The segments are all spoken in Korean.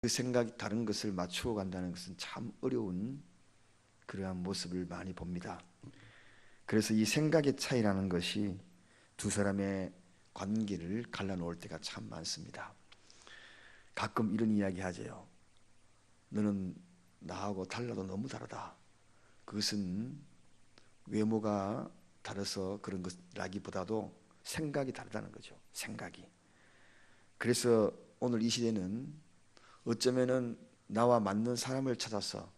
그 생각이 다른 것을 맞추어 간다는 것은 참 어려운 그러한 모습을 많이 봅니다. 그래서 이 생각의 차이라는 것이 두 사람의 관계를 갈라놓을 때가 참 많습니다. 가끔 이런 이야기 하죠. 너는 나하고 달라도 너무 다르다. 그것은 외모가 다르서 그런 것이라기보다도 생각이 다르다는 거죠. 생각이. 그래서 오늘 이 시대는 어쩌면은 나와 맞는 사람을 찾아서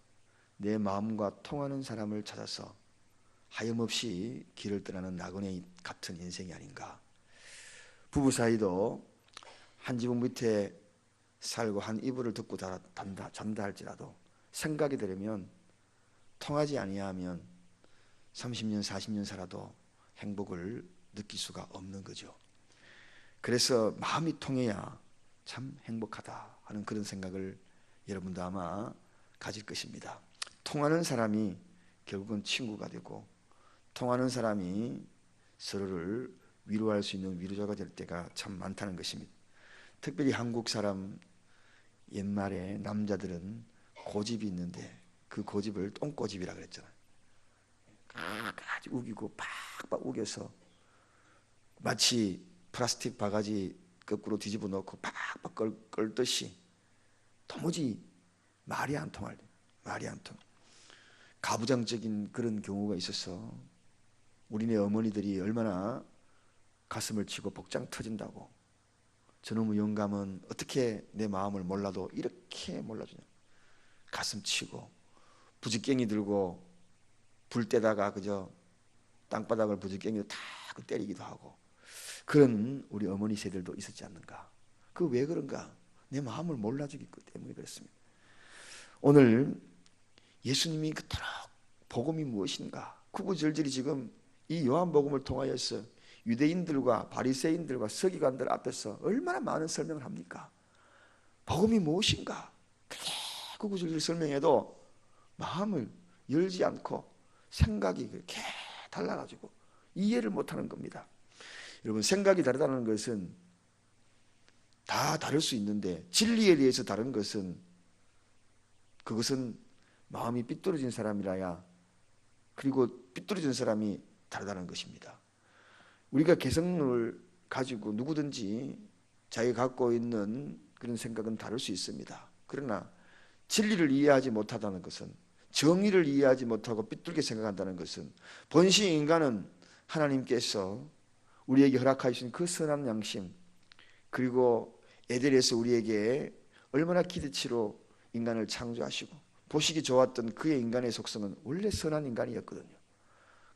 내 마음과 통하는 사람을 찾아서 하염없이 길을 떠나는 나그네 같은 인생이 아닌가. 부부 사이도 한 지붕 밑에 살고 한 이불을 덮고 잔다 할지라도 생각이 들으면 통하지 아니하면 30년 40년 살아도 행복을 느낄 수가 없는 거죠. 그래서 마음이 통해야 참 행복하다 하는 그런 생각을 여러분도 아마 가질 것입니다. 통하는 사람이 결국은 친구가 되고 통하는 사람이 서로를 위로할 수 있는 위로자가 될 때가 참 많다는 것입니다. 특별히 한국 사람 옛말에 남자들은 고집이 있는데 그 고집을 똥고집이라 그랬잖아요. 아주 우기고 팍팍 우겨서 마치 플라스틱 바가지 거꾸로 뒤집어 놓고 팍팍 끌듯이 도무지 말이 안 통할 때, 말이 안 통. 가부장적인 그런 경우가 있어서 우리네 어머니들이 얼마나 가슴을 치고 복장 터진다고. 저놈의 영감은 어떻게 내 마음을 몰라도 이렇게 몰라주냐. 가슴 치고 부직갱이 들고 불 때다가 그저 땅바닥을 부직갱이로 탁 때리기도 하고 그런 우리 어머니 세대들도 있었지 않는가. 그 왜 그런가? 내 마음을 몰라주기 때문에 그렇습니다. 오늘 예수님이 그토록 복음이 무엇인가 구구절절히 지금 이 요한복음을 통하여서 유대인들과 바리새인들과 서기관들 앞에서 얼마나 많은 설명을 합니까? 복음이 무엇인가? 그렇게 구구절절 설명해도 마음을 열지 않고 생각이 그렇게 달라가지고 이해를 못하는 겁니다. 여러분, 생각이 다르다는 것은 다 다를 수 있는데 진리에 대해서 다른 것은 그것은 마음이 삐뚤어진 사람이라야 그리고 삐뚤어진 사람이 다르다는 것입니다. 우리가 개성을 가지고 누구든지 자기가 갖고 있는 그런 생각은 다를 수 있습니다. 그러나 진리를 이해하지 못하다는 것은 정의를 이해하지 못하고 삐뚤게 생각한다는 것은 본신 인간은 하나님께서 우리에게 허락하신 그 선한 양심 그리고 에덴에서 우리에게 얼마나 기대치로 인간을 창조하시고 보시기 좋았던 그의 인간의 속성은 원래 선한 인간이었거든요.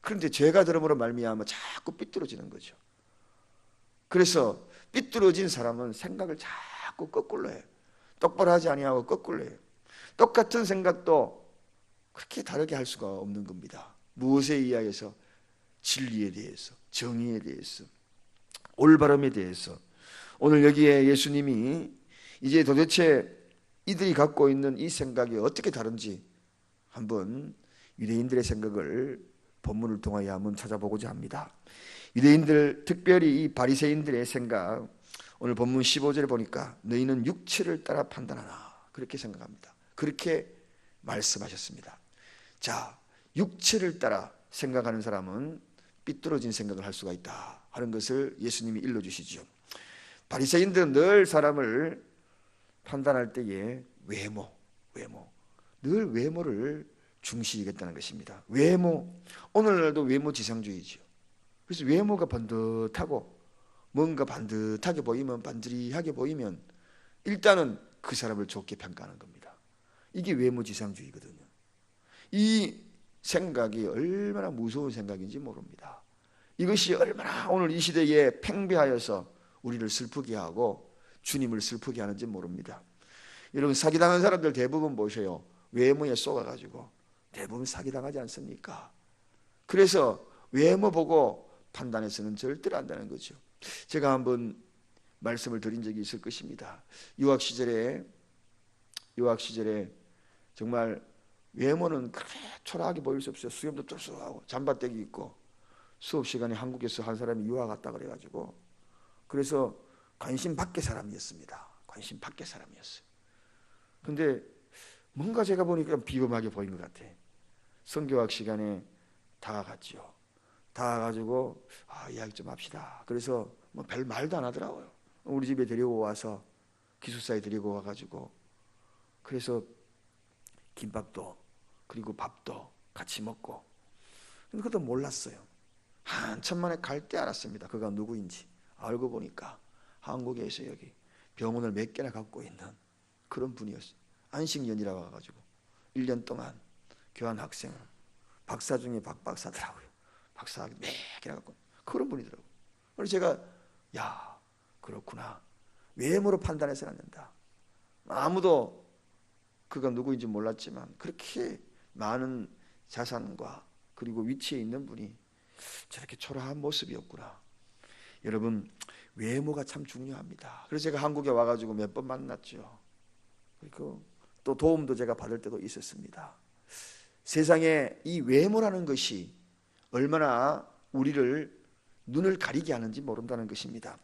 그런데 죄가 들음으로 말미암아 자꾸 삐뚤어지는 거죠. 그래서 삐뚤어진 사람은 생각을 자꾸 거꾸로 해요. 똑바로 하지 아니하고 거꾸로 해요. 똑같은 생각도 그렇게 다르게 할 수가 없는 겁니다. 무엇에 의하여서? 진리에 대해서, 정의에 대해서, 올바름에 대해서. 오늘 여기에 예수님이 이제 도대체 이들이 갖고 있는 이 생각이 어떻게 다른지 한번 유대인들의 생각을 본문을 통하여 한번 찾아보고자 합니다. 유대인들, 특별히 이 바리새인들의 생각, 오늘 본문 15절에 보니까 너희는 육체를 따라 판단하나 그렇게 생각합니다. 그렇게 말씀하셨습니다. 자, 육체를 따라 생각하는 사람은 삐뚤어진 생각을 할 수가 있다 하는 것을 예수님이 일러주시죠. 바리새인들은 늘 사람을 판단할 때에 늘 외모를 중시 여겼다는 것입니다. 외모, 오늘날도 외모 지상주의죠. 그래서 외모가 번듯하고 뭔가 반듯하게 보이면 반드리하게 보이면 일단은 그 사람을 좋게 평가하는 겁니다. 이게 외모 지상주의거든요. 이 생각이 얼마나 무서운 생각인지 모릅니다. 이것이 얼마나 오늘 이 시대에 팽배하여서 우리를 슬프게 하고 주님을 슬프게 하는지 모릅니다. 여러분, 사기당한 사람들 대부분 보세요. 외모에 쏘아가지고 대부분 사기당하지 않습니까? 그래서 외모 보고 판단해서는 절대로 안 되는 거죠. 제가 한번 말씀을 드린 적이 있을 것입니다. 유학 시절에 정말 외모는 그렇게 초라하게 보일 수 없어요. 수염도 뚫쑥하고 잠바떼기 있고 수업 시간에 한국에서 한 사람이 유학 갔다 그래가지고 그래서 관심 밖의 사람이었습니다. 관심 밖의 사람이었어요. 근데 뭔가 제가 보니까 비범하게 보인 것 같아. 성교학 시간에 다가갔죠. 다가가지고 이야기 좀 합시다. 그래서 뭐 별 말도 안 하더라고요. 우리 집에 데리고 와서 기숙사에 데리고 와가지고 그래서 김밥도 그리고 밥도 같이 먹고. 근데 그것도 몰랐어요. 한참 만에 갈 때 알았습니다. 그가 누구인지. 알고 보니까 한국에서 여기 병원을 몇 개나 갖고 있는 그런 분이었어요. 안식년이라고 해가지고 1년 동안 교환 학생을 박사 중에 박박사더라고요. 박사 몇 개나 갖고 그런 분이더라고요. 그래서 제가 야 그렇구나. 외모로 판단해서는 안 된다. 아무도 그가 누구인지 몰랐지만 그렇게 많은 자산과 그리고 위치에 있는 분이 저렇게 초라한 모습이었구나. 여러분 외모가 참 중요합니다. 그래서 제가 한국에 와가지고 몇 번 만났죠. 그리고 또 도움도 제가 받을 때도 있었습니다. 세상에 이 외모라는 것이 얼마나 우리를 눈을 가리게 하는지 모른다는 것입니다.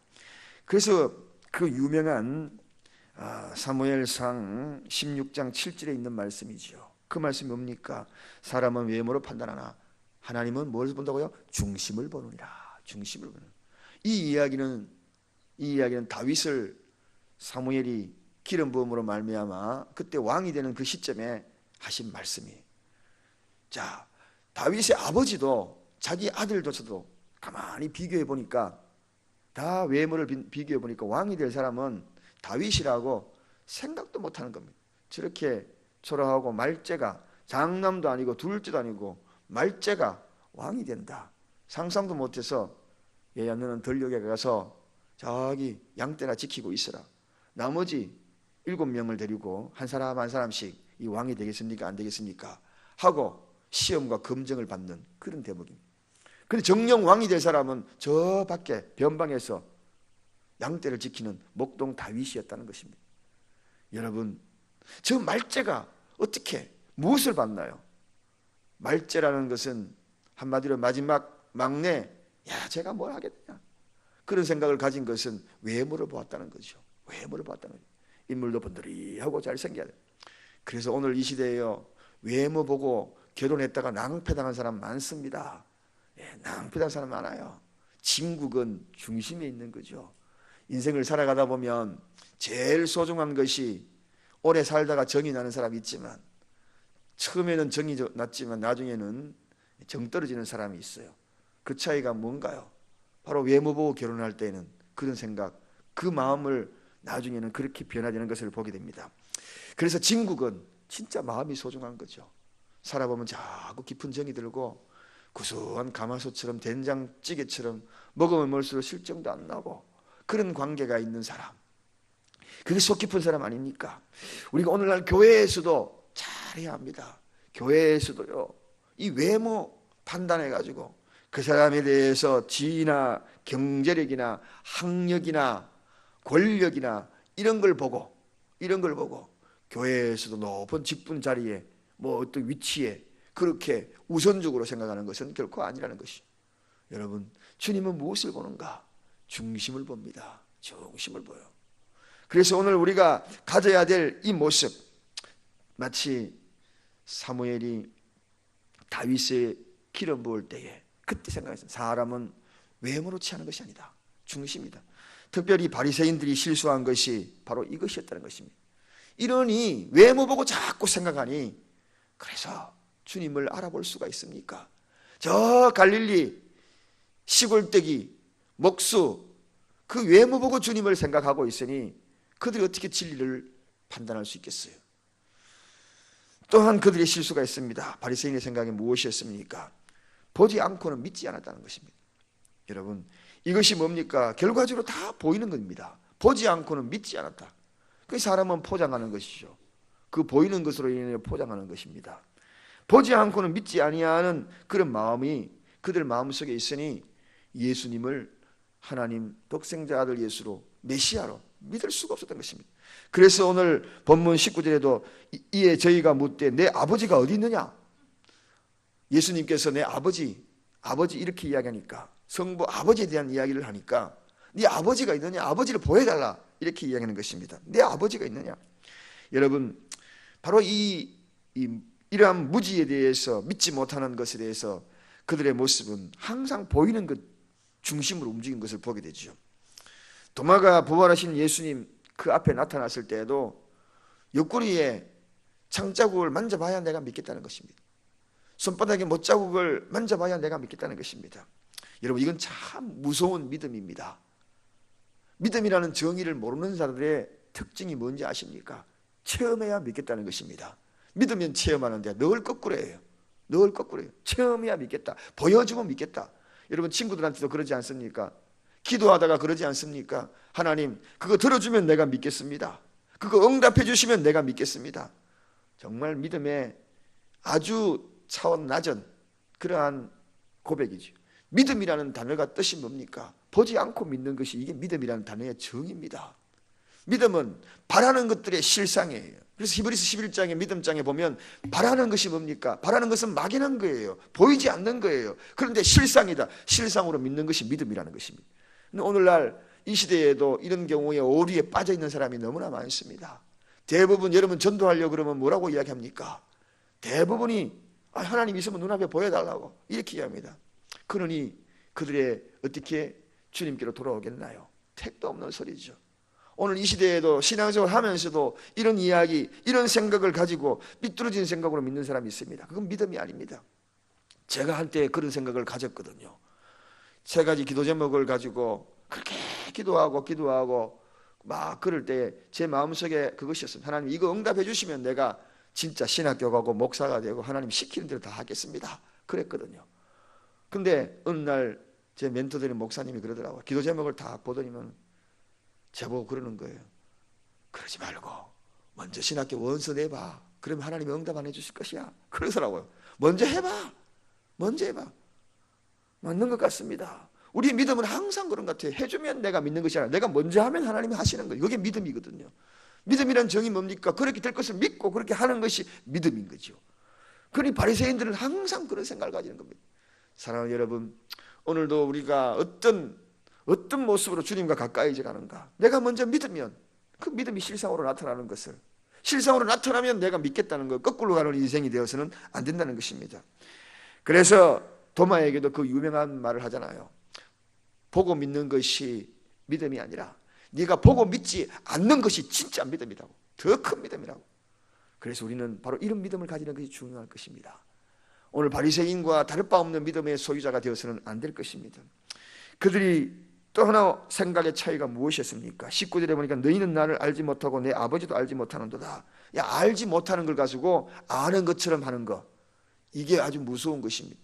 그래서 그 유명한 사무엘상 16장 7절에 있는 말씀이지요. 그 말씀이 뭡니까? 사람은 외모로 판단하나 하나님은 뭘 본다고요? 중심을 보느니라. 중심을 보는. 이 이야기는 다윗을 사무엘이 기름 부음으로 말미암아 그때 왕이 되는 그 시점에 하신 말씀이에요. 자, 다윗의 아버지도 자기 아들조차도 가만히 비교해 보니까 다 외모를 비교해 보니까 왕이 될 사람은 다윗이라고 생각도 못하는 겁니다. 저렇게 초라하고 말째가 장남도 아니고 둘째도 아니고 말째가 왕이 된다. 상상도 못해서 얘야 너는 들녘에 가서 저기 양떼나 지키고 있어라. 나머지 7명을 데리고 한 사람 한 사람씩 이 왕이 되겠습니까? 안 되겠습니까? 하고 시험과 검증을 받는 그런 대목입니다. 그런데 정령 왕이 될 사람은 저 밖에 변방에서 양떼를 지키는 목동 다윗이었다는 것입니다. 여러분 저 말째가 어떻게 무엇을 받나요? 말째라는 것은 한마디로 마지막 막내 제가 뭘 하겠냐 그런 생각을 가진 것은 외모를 보았다는 거죠. 외모를 보았다는 거죠. 인물도 번들이하고 잘생겨야 돼요. 그래서 오늘 이 시대에요 외모 보고 결혼했다가 낭패당한 사람 많습니다. 낭패당한 사람 많아요. 진국은 중심에 있는 거죠. 인생을 살아가다 보면 제일 소중한 것이 오래 살다가 정이 나는 사람이 있지만 처음에는 정이 났지만 나중에는 정 떨어지는 사람이 있어요. 그 차이가 뭔가요? 바로 외모 보고 결혼할 때는 그런 생각, 그 마음을 나중에는 그렇게 변화되는 것을 보게 됩니다. 그래서 진국은 진짜 마음이 소중한 거죠. 살아보면 자꾸 깊은 정이 들고 구수한 가마솥처럼 된장찌개처럼 먹으면 먹을수록 실정도 안 나고 그런 관계가 있는 사람, 그게 속 깊은 사람 아닙니까? 우리가 오늘날 교회에서도 잘해야 합니다. 교회에서도요 이 외모 판단해가지고 그 사람에 대해서 지위나 경제력이나 학력이나 권력이나 이런 걸 보고 교회에서도 높은 직분 자리에 뭐 어떤 위치에 그렇게 우선적으로 생각하는 것은 결코 아니라는 것이죠. 여러분 주님은 무엇을 보는가? 중심을 봅니다. 중심을 보여. 그래서 오늘 우리가 가져야 될 이 모습, 마치 사무엘이 다윗의 기름 부을 때에 그때 생각했습니다. 사람은 외모로 취하는 것이 아니다. 중심이다. 특별히 바리새인들이 실수한 것이 바로 이것이었다는 것입니다. 이러니 외모 보고 자꾸 생각하니 그래서 주님을 알아볼 수가 있습니까? 저 갈릴리 시골떼기 목수 그 외모 보고 주님을 생각하고 있으니 그들이 어떻게 진리를 판단할 수 있겠어요? 또한 그들의 실수가 있습니다. 바리새인의 생각이 무엇이었습니까? 보지 않고는 믿지 않았다는 것입니다. 여러분 이것이 뭡니까? 결과적으로 다 보이는 겁니다. 보지 않고는 믿지 않았다. 그 사람은 포장하는 것이죠. 그 보이는 것으로 인해 포장하는 것입니다. 보지 않고는 믿지 아니하는 그런 마음이 그들 마음속에 있으니 예수님을 하나님 독생자 아들 예수로 메시아로 믿을 수가 없었던 것입니다. 그래서 오늘 본문 19절에도 이에 저희가 묻되 내 아버지가 어디 있느냐? 예수님께서 내 아버지 이렇게 이야기하니까 성부 아버지에 대한 이야기를 하니까 네 아버지가 있느냐? 아버지를 보여달라 이렇게 이야기하는 것입니다. 내 아버지가 있느냐? 여러분 바로 이러한 무지에 대해서, 믿지 못하는 것에 대해서 그들의 모습은 항상 보이는 것 중심으로 움직인 것을 보게 되죠. 도마가 부활하신 예수님 그 앞에 나타났을 때에도 옆구리에 창자국을 만져봐야 내가 믿겠다는 것입니다. 손바닥에 못자국을 만져봐야 내가 믿겠다는 것입니다. 여러분, 이건 참 무서운 믿음입니다. 믿음이라는 정의를 모르는 사람들의 특징이 뭔지 아십니까? 체험해야 믿겠다는 것입니다. 믿으면 체험하는데 늘 거꾸로예요. 늘 거꾸로예요. 체험해야 믿겠다. 보여주면 믿겠다. 여러분, 친구들한테도 그러지 않습니까? 기도하다가 그러지 않습니까? 하나님, 그거 들어주면 내가 믿겠습니다. 그거 응답해 주시면 내가 믿겠습니다. 정말 믿음의 아주 차원 낮은 그러한 고백이죠. 믿음이라는 단어가 뜻이 뭡니까? 보지 않고 믿는 것이 이게 믿음이라는 단어의 정의입니다. 믿음은 바라는 것들의 실상이에요. 그래서 히브리서 11장의 믿음장에 보면 바라는 것이 뭡니까? 바라는 것은 막연한 거예요. 보이지 않는 거예요. 그런데 실상이다. 실상으로 믿는 것이 믿음이라는 것입니다. 근데 오늘날 이 시대에도 이런 경우에 오류에 빠져 있는 사람이 너무나 많습니다. 대부분 여러분 전도하려고 그러면 뭐라고 이야기합니까? 대부분이 하나님 있으면 눈앞에 보여달라고 이렇게 이야기합니다. 그러니 그들의 어떻게 주님께로 돌아오겠나요? 택도 없는 소리죠. 오늘 이 시대에도 신앙생활 하면서도 이런 이야기, 이런 생각을 가지고 삐뚤어진 생각으로 믿는 사람이 있습니다. 그건 믿음이 아닙니다. 제가 한때 그런 생각을 가졌거든요. 세 가지 기도 제목을 가지고 그렇게 기도하고 막 그럴 때 제 마음속에 그것이었습니다. 하나님, 이거 응답해 주시면 내가 진짜 신학교 가고 목사가 되고 하나님 시키는 대로 다 하겠습니다. 그랬거든요. 근데 어느 날 제 멘토들인 목사님이 그러더라고요. 기도 제목을 다 보더니만 저보고 그러는 거예요. 그러지 말고 먼저 신학교 원서 내봐. 그러면 하나님이 응답 안 해주실 것이야. 그러더라고요. 먼저 해봐. 맞는 것 같습니다. 우리 믿음은 항상 그런 것 같아요. 해주면 내가 믿는 것이 아니라 내가 먼저 하면 하나님이 하시는 거예요. 이게 믿음이거든요. 믿음이란 정의 뭡니까? 그렇게 될 것을 믿고 그렇게 하는 것이 믿음인 거죠. 그러니 바리새인들은 항상 그런 생각을 가지는 겁니다. 사랑하는 여러분, 오늘도 우리가 어떤 모습으로 주님과 가까이져 가는가? 내가 먼저 믿으면 그 믿음이 실상으로 나타나는 것을, 실상으로 나타나면 내가 믿겠다는 것, 거꾸로 가는 인생이 되어서는 안 된다는 것입니다. 그래서 도마에게도 그 유명한 말을 하잖아요. 보고 믿는 것이 믿음이 아니라 네가 보고 믿지 않는 것이 진짜 믿음이라고, 더 큰 믿음이라고. 그래서 우리는 바로 이런 믿음을 가지는 것이 중요할 것입니다. 오늘 바리새인과 다를 바 없는 믿음의 소유자가 되어서는 안 될 것입니다. 그들이 또 하나 생각의 차이가 무엇이었습니까? 19절에 보니까 너희는 나를 알지 못하고 내 아버지도 알지 못하는도다. 야, 알지 못하는 걸 가지고 아는 것처럼 하는 거, 이게 아주 무서운 것입니다.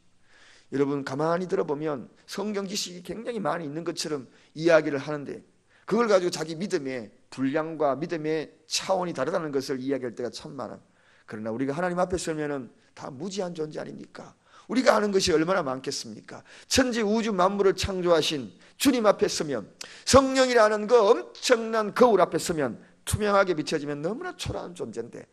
여러분, 가만히 들어보면 성경 지식이 굉장히 많이 있는 것처럼 이야기를 하는데 그걸 가지고 자기 믿음의 분량과 믿음의 차원이 다르다는 것을 이야기할 때가 참 많아. 그러나 우리가 하나님 앞에 서면은 다 무지한 존재 아닙니까? 우리가 아는 것이 얼마나 많겠습니까? 천지 우주 만물을 창조하신 주님 앞에 서면, 성령이라는 그 엄청난 거울 앞에 서면 투명하게 비춰지면 너무나 초라한 존재인데,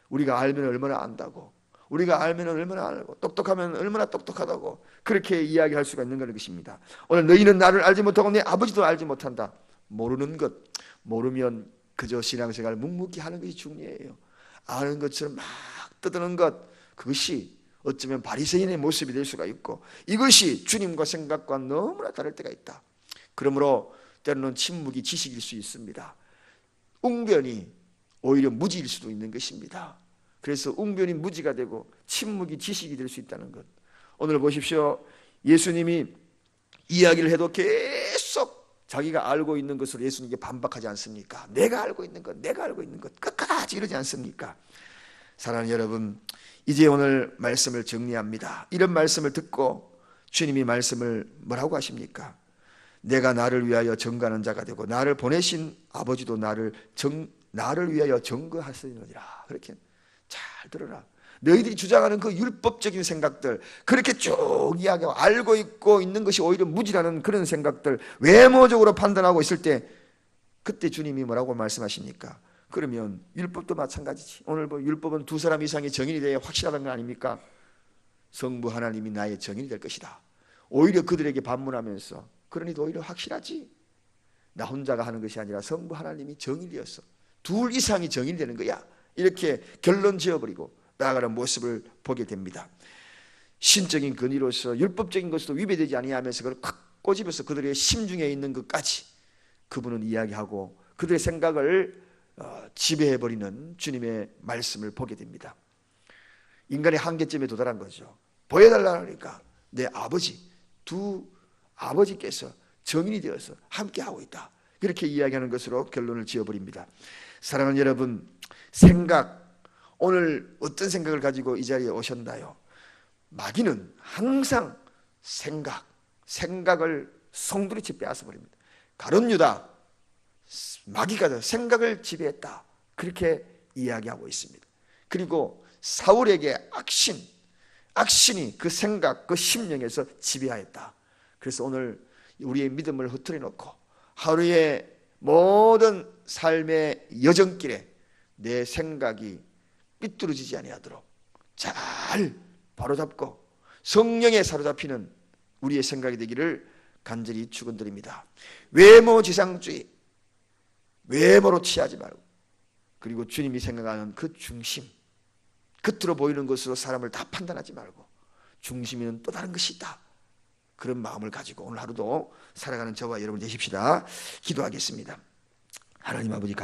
우리가 알면 얼마나 안다고, 우리가 알면 얼마나 알고, 똑똑하면 얼마나 똑똑하다고 그렇게 이야기할 수가 있는 것입니다. 오늘 너희는 나를 알지 못하고 내 아버지도 알지 못한다. 모르는 것, 모르면 그저 신앙생활 묵묵히 하는 것이 중요해요. 아는 것처럼 막 떠드는 것, 그것이 어쩌면 바리새인의 모습이 될 수가 있고, 이것이 주님과 생각과 너무나 다를 때가 있다. 그러므로 때로는 침묵이 지식일 수 있습니다. 웅변이 오히려 무지일 수도 있는 것입니다. 그래서 웅변이 무지가 되고 침묵이 지식이 될 수 있다는 것. 오늘 보십시오. 예수님이 이야기를 해도 계속 자기가 알고 있는 것으로 예수님께 반박하지 않습니까? 내가 알고 있는 것, 내가 알고 있는 것, 끝까지 이러지 않습니까? 사랑하는 여러분, 이제 오늘 말씀을 정리합니다. 이런 말씀을 듣고 주님이 말씀을 뭐라고 하십니까? 내가 나를 위하여 증거하는 자가 되고 나를 보내신 아버지도 나를 위하여 증거하시느니라. 그렇게 잘 들어라. 너희들이 주장하는 그 율법적인 생각들, 그렇게 쭉 이야기하고 알고 있고 있는 것이 오히려 무지라는 그런 생각들, 외모적으로 판단하고 있을 때 그때 주님이 뭐라고 말씀하십니까? 그러면 율법도 마찬가지지. 오늘 율법은 두 사람 이상의 정인이 되어야 확실하다는 거 아닙니까? 성부 하나님이 나의 정인이 될 것이다. 오히려 그들에게 반문하면서, 그러니 오히려 확실하지. 나 혼자가 하는 것이 아니라 성부 하나님이 정인이었어. 둘 이상이 정인이 되는 거야. 이렇게 결론 지어버리고 나아가는 모습을 보게 됩니다. 신적인 권위로서 율법적인 것도 위배되지 아니하면서 그걸 콱 꼬집어서 그들의 심중에 있는 것까지 그분은 이야기하고 그들의 생각을 지배해버리는 주님의 말씀을 보게 됩니다. 인간의 한계점에 도달한 거죠. 보여달라니까 내 아버지, 두 아버지께서 정인이 되어서 함께하고 있다, 그렇게 이야기하는 것으로 결론을 지어버립니다. 사랑하는 여러분, 생각, 오늘 어떤 생각을 가지고 이 자리에 오셨나요? 마귀는 항상 생각을 송두리째 빼앗아버립니다. 가룟 유다, 마귀가 생각을 지배했다, 그렇게 이야기하고 있습니다. 그리고 사울에게 악신이 그 생각, 그 심령에서 지배하였다. 그래서 오늘 우리의 믿음을 흐트려 놓고 하루의 모든 삶의 여정길에 내 생각이 삐뚤어지지 아니하도록 잘 바로잡고 성령에 사로잡히는 우리의 생각이 되기를 간절히 축원드립니다. 외모지상주의, 외모로 취하지 말고, 그리고 주님이 생각하는 그 중심, 겉으로 보이는 것으로 사람을 다 판단하지 말고 중심에는 또 다른 것이 있다, 그런 마음을 가지고 오늘 하루도 살아가는 저와 여러분 되십시다. 기도하겠습니다. 하나님 아버지,